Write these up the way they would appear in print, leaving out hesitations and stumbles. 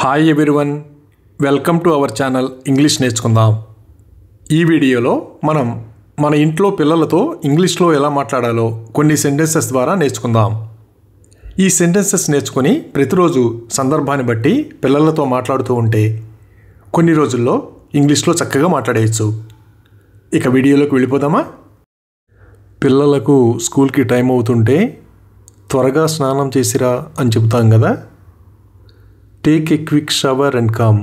Hi everyone, welcome to our channel English నేర్చుకుందాం. ఈ వీడియోలో మనం మన ఇంట్లో పిల్లలతో ఇంగ్లీష్లో ఎలా మాట్లాడాలో కొన్ని సెంటెన్సెస్ ద్వారా నేర్చుకుందాం. ఈ సెంటెన్సెస్ నేర్చుకొని ప్రతిరోజు సందర్భాన్ని బట్టి పిల్లలతో మాట్లాడుతూ ఉంటే కొన్ని రోజుల్లో ఇంగ్లీష్లో చక్కగా మాట్లాడేయచ్చు. ఇక వీడియోలోకి వెళ్ళిపోదామా? పిల్లలకు స్కూల్కి టైం అవుతుంటే త్వరగా స్నానం చేసిరా అని చెబుతాం కదా. Take a quick shower and come.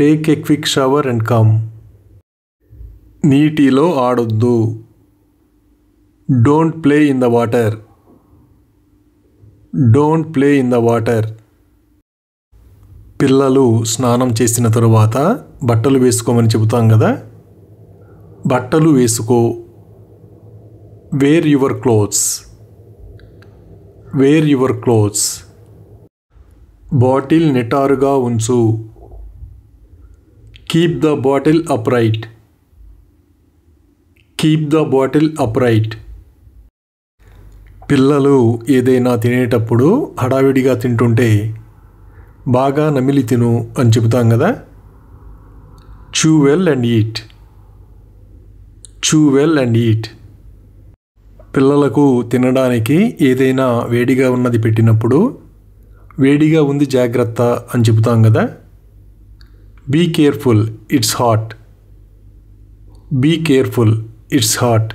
Take a quick shower and come. నీటిలో ఆడొద్దు. Don't play in the water. Don't play in the water. పిల్లలు స్నానం చేసిన తరువాత బట్టలు వేసుకోమని చెబుతాం కదా. బట్టలు వేసుకో. Wear your clothes. Wear your clothes. Bottle నిటారుగా ఉంచు. Keep the bottle upright. Keep the bottle upright. పిల్లలు ఏదైనా తినేటప్పుడు హడావిడిగా తింటుంటే బాగా నమిలి తిను అని చెబుతాం కదా. chew well and eat. chew well and eat. పిల్లలకు తినడానికి ఏదైనా వేడిగా ఉన్నది పెట్టినప్పుడు వేడిగా ఉంది జాగ్రత్త అని చెబుతాం కదా. Be careful, it's hot. Be careful, it's hot.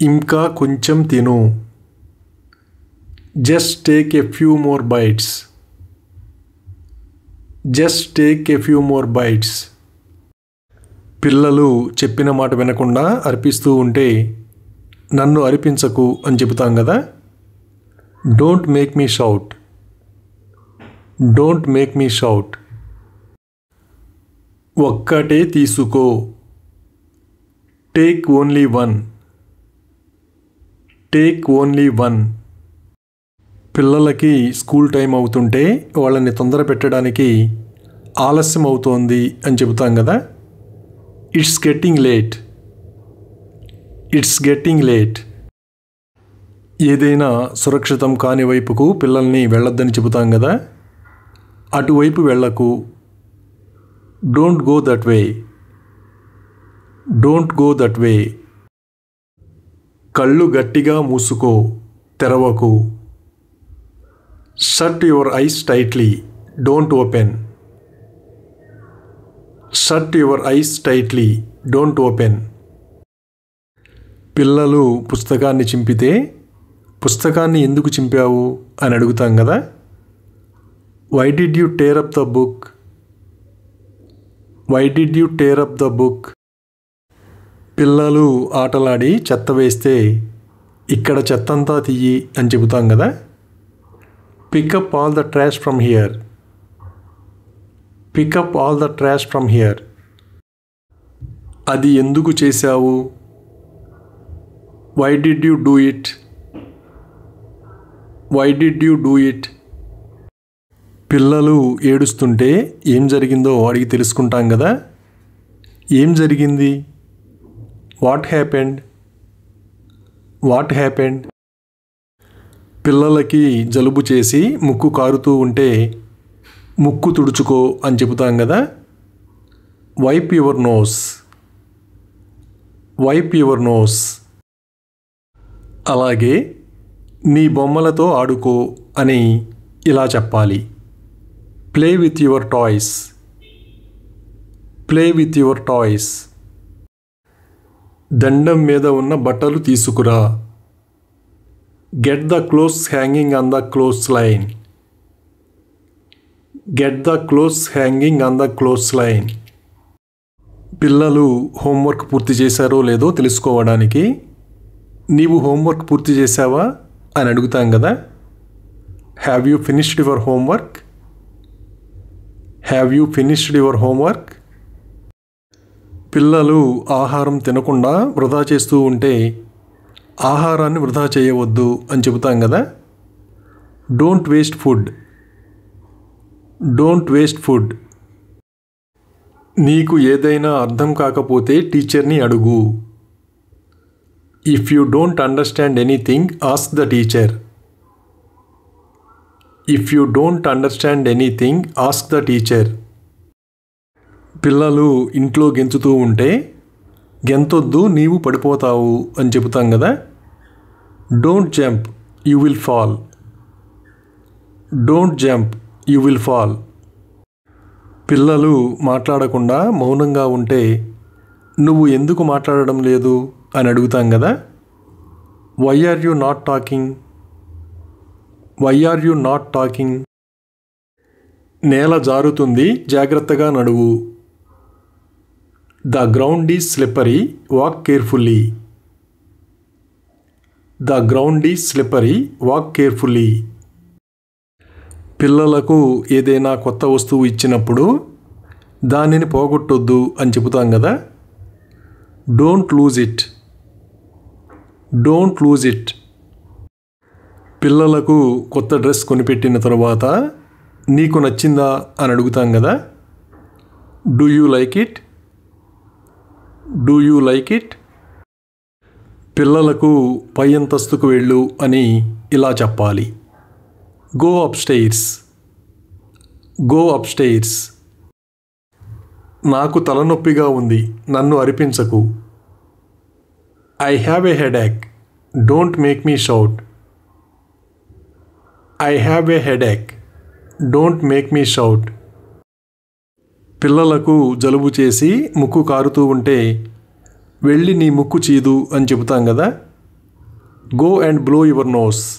ఇంకా కొంచెం తిను. Just take a few more bites. Just take a few more bites. పిల్లలు చెప్పిన మాట వినకుండా అరిపిస్తూ ఉంటే నన్ను అరిపించకు అని చెబుతాం కదా. Don't make me shout. Don't make me shout. ఒక్కటే తీసుకో. Take only one. Take only one. పిల్లలకి స్కూల్ టైం అవుతుంటే వాళ్ళని తొందర పెట్టడానికి ఆలస్యం అవుతోంది అని చెబుతాం కదా. It's getting late. It's getting late. ఏదైనా సురక్షితం కాని వైపుకు పిల్లల్ని వెళ్ళొద్దని చెబుతాం కదా. అటువైపు వెళ్ళకు. Don't go that way. Don't go that way. కళ్ళు గట్టిగా మూసుకో, తెరవకు. Shut your eyes tightly, don't open. Shut your eyes tightly, don't open. పిల్లలు పుస్తకాన్ని చింపితే పుస్తకాన్ని ఎందుకు చింపావు అని అడుగుతాం కదా. Why did you tear up the book. Why did you tear up the book. పిల్లలు ఆటలాడి చెత్త వేస్తే ఇక్కడ చెత్తంతా తీయి అని చెబుతాం కదా. Pick up all the trash from here. Pick up all the trash from here. అది ఎందుకు చేశావు. Why did you do it. Why did you do it. పిల్లలు ఏడుస్తుంటే ఏం జరిగిందో అడిగి తెలుసుకుంటాం కదా. ఏం జరిగింది. What happened. What happened. పిల్లలకి జలుబు చేసి ముక్కు కారుతూ ఉంటే ముక్కు తుడుచుకో అని చెబుతాం కదా. Wipe your nose. Wipe your nose. అలాగే నీ బొమ్మలతో ఆడుకో అని ఇలా చెప్పాలి. Play with your toys. Play with your toys. దండం మీద ఉన్న బట్టలు తీసుకురా. Get the clothes hanging on the clothes line. Get the clothes hanging on the clothes line. పిల్లలు హోంవర్క్ పూర్తి చేశారో లేదో తెలుసుకోవడానికి నీవు హోంవర్క్ పూర్తి చేశావా అని అడుగుతాం కదా. Have you finished your homework. Have you finished your homework. పిల్లలు ఆహారం తినకుండా వృధా చేస్తూ ఉంటే ఆహారాన్ని వృధా చేయవద్దు అని చెబుతాం కదా. Don't waste food. Don't waste food. నీకు ఏదైనా అర్థం కాకపోతే టీచర్ని అడుగు. If you don't understand anything ask the teacher. If you don't understand anything ask the teacher. పిల్లలు ఇంట్లో గెంతుతూ ఉంటే గెంతొద్దు నీవు పడిపోతావు అని చెబుతాం కదా. Don't jump you will fall. Don't jump you will fall. పిల్లలు మాట్లాడకుండా మౌనంగా ఉంటే నువ్వు ఎందుకు మాట్లాడడం లేదు అని అడుగుతాం కదా. Why are you not talking? Why are you not talking? నేల జారుతుంది జాగ్రత్తగా నడువు. The ground is slippery walk carefully. The ground is slippery walk carefully. పిల్లలకు ఏదైనా కొత్త వస్తువు ఇచ్చినప్పుడు దానిని పోగొట్టొద్దు అని చెబుతాం కదా. Don't lose it. Don't lose it. పిల్లలకు కొత్త డ్రెస్ కొనిపెట్టిన తర్వాత నీకు నచ్చిందా అని అడుగుతాం కదా. Do you like it? Do you like it? పిల్లలకు పై అంతస్తుకు వెళ్ళు అని ఇలా చెప్పాలి. Go upstairs. Go upstairs. నాకు తలనొప్పిగా ఉంది నన్ను అరిపించకు. I have a headache don't make me shout. I have a headache don't make me shout. పిల్లలకు జలుబు చేసి ముక్కు కారుతూ ఉంటే వెళ్ళి నీ ముక్కు చీదు అని చెబుతాం కదా. Go and blow your nose.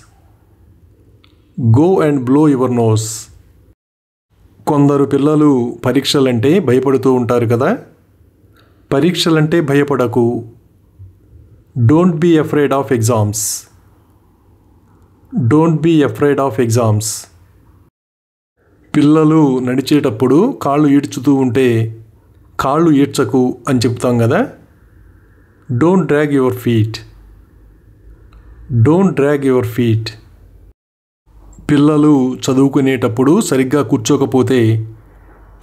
Go and blow your nose. కొందరు పిల్లలు పరీక్షలంటే భయపడుతూ ఉంటారు కదా. పరీక్షలంటే భయపడకు. Don't be afraid of exams. Don't be afraid of exams. పిల్లలు నడిచేటప్పుడు కాళ్ళు ఈడ్చుతూ ఉంటే కాళ్ళు ఈడ్చకు అని చెప్తాం కదా. Don't drag your feet. Don't drag your feet. పిల్లలు చదువుకునేటప్పుడు సరిగ్గా కూర్చోకపోతే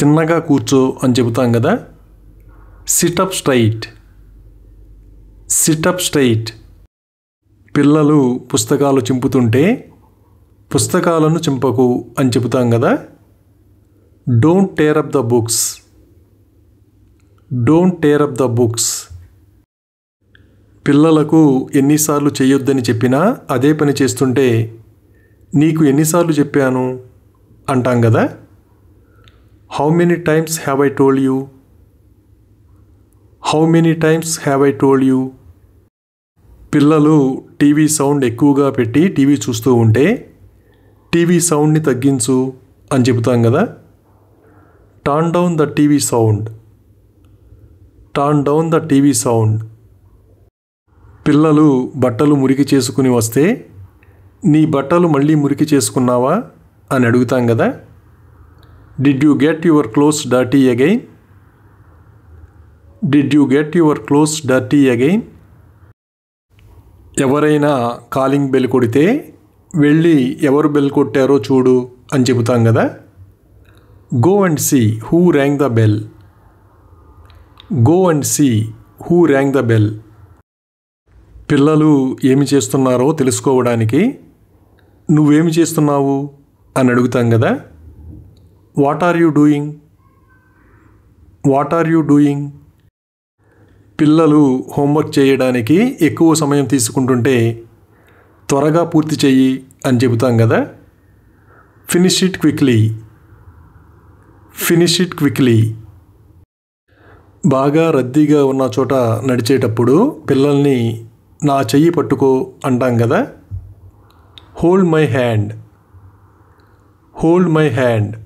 తిన్నగా కూర్చో అని చెబుతాం కదా. SIT up straight. SIT up straight. పిల్లలు పుస్తకాలు చింపుతుంటే పుస్తకాలను చింపకు అని చెబుతాం కదా. Don't tear up the books. Don't tear up the books. పిల్లలకు ఎన్నిసార్లు చేయొద్దని చెప్పినా అదే పని చేస్తుంటే నీకు ఎన్నిసార్లు చెప్పాను అంటాం కదా. How many times have I told you. How many times have I told you. పిల్లలు టీవీ సౌండ్ ఎక్కువగా పెట్టి టీవీ చూస్తూ ఉంటే టీవీ సౌండ్ని తగ్గించు అని చెబుతాం కదా. Turn down the TV sound. Turn down the TV sound. పిల్లలు బట్టలు మురికి చేసుకుని వస్తే నీ బట్టలు మళ్ళీ మురికి చేసుకున్నావా అని అడుగుతాం కదా. Did you get your clothes dirty again. Did you get your clothes dirty again. ఎవరైనా కాలింగ్ బెల్ కొడితే వెళ్ళి ఎవరు బెల్ కొట్టారో చూడు అని చెబుతాం కదా. Go and see who rang the bell. Go and see who rang the bell. పిల్లలు ఏమి చేస్తున్నారో తెలుసుకోవడానికి నువ్వేమి చేస్తున్నావు అని అడుగుతాం కదా. What are you doing. What are you doing. పిల్లలు హోంవర్క్ చేయడానికి ఎక్కువ సమయం తీసుకుంటుంటే త్వరగా పూర్తి చెయ్యి అని చెబుతాం కదా. Finish it quickly. Finish it quickly. బాగా రద్దీగా ఉన్న చోట నడిచేటప్పుడు పిల్లల్ని నా చెయ్యి పట్టుకో అంటాం కదా. Hold my hand. Hold my hand.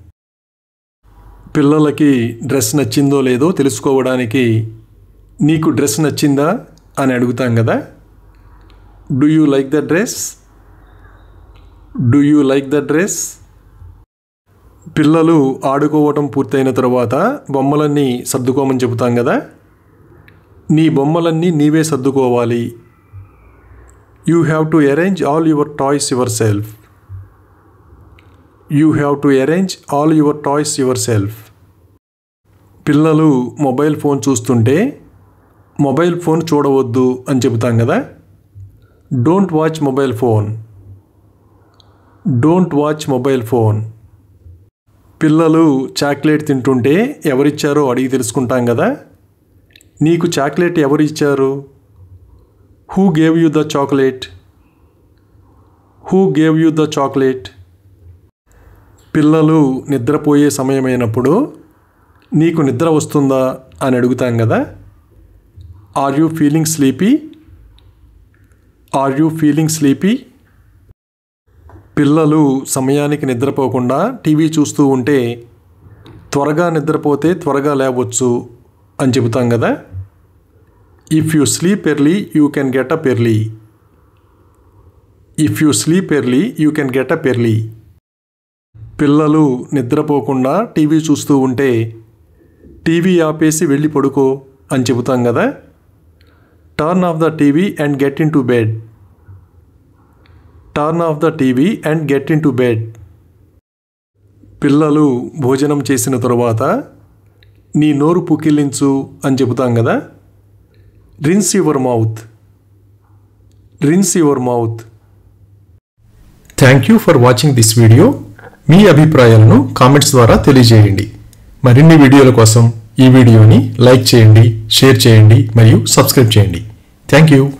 పిల్లలకి డ్రెస్ నచ్చిందో లేదో తెలుసుకోవడానికి నీకు డ్రెస్ నచ్చిందా అని అడుగుతాం కదా. Do you like the dress. Do you like the dress. పిల్లలు ఆడుకోవటం పూర్తయిన తర్వాత బొమ్మలన్నీ సర్దుకోమని చెబుతాం కదా. నీ బొమ్మలన్నీ నీవే సర్దుకోవాలి. You have to arrange all your toys yourself. You have to arrange all your toys yourself. పిల్లలు మొబైల్ ఫోన్ చూస్తుంటే మొబైల్ ఫోన్ చూడవద్దు అని చెబుతాం కదా. Don't watch mobile phone. Don't watch mobile phone. పిల్లలు చాక్లెట్ తింటుంటే ఎవరిచ్చారో అడిగి తెలుసుకుంటాం కదా. నీకు చాక్లెట్ ఎవరు ఇచ్చారు? Who gave you the chocolate? Who gave you the chocolate? పిల్లలు నిద్రపోయే సమయమైనప్పుడు నీకు నిద్ర వస్తుందా అని అడుగుతాం కదా. Are you feeling sleepy? Are you feeling sleepy? పిల్లలు సమయానికి నిద్రపోకుండా టీవీ చూస్తూ ఉంటే త్వరగా నిద్రపోతే త్వరగా లేవచ్చు అని చెబుతాం కదా. If you sleep early you can get up early. If you sleep early you can get up early. పిల్లలు నిద్రపోకుండా టీవీ చూస్తూ ఉంటే టీవీ ఆపేసి వెళ్ళి పడుకో అని చెబుతాం కదా. Turn off the TV and get in to bed. Turn off the TV and get in to bed. పిల్లలు భోజనం చేసిన తరువాత నీ నోరు పుక్కిలించు అని చెబుతాం కదా. Rinse your mouth. Rinse your mouth. Thank you for watching this video. మీ అభిప్రాయాలను కామెంట్స్ ద్వారా తెలియజేయండి. మరిన్ని వీడియోల కోసం ఈ వీడియోని లైక్ చేయండి, షేర్ చేయండి మరియు సబ్స్క్రైబ్ చేయండి. Thank you.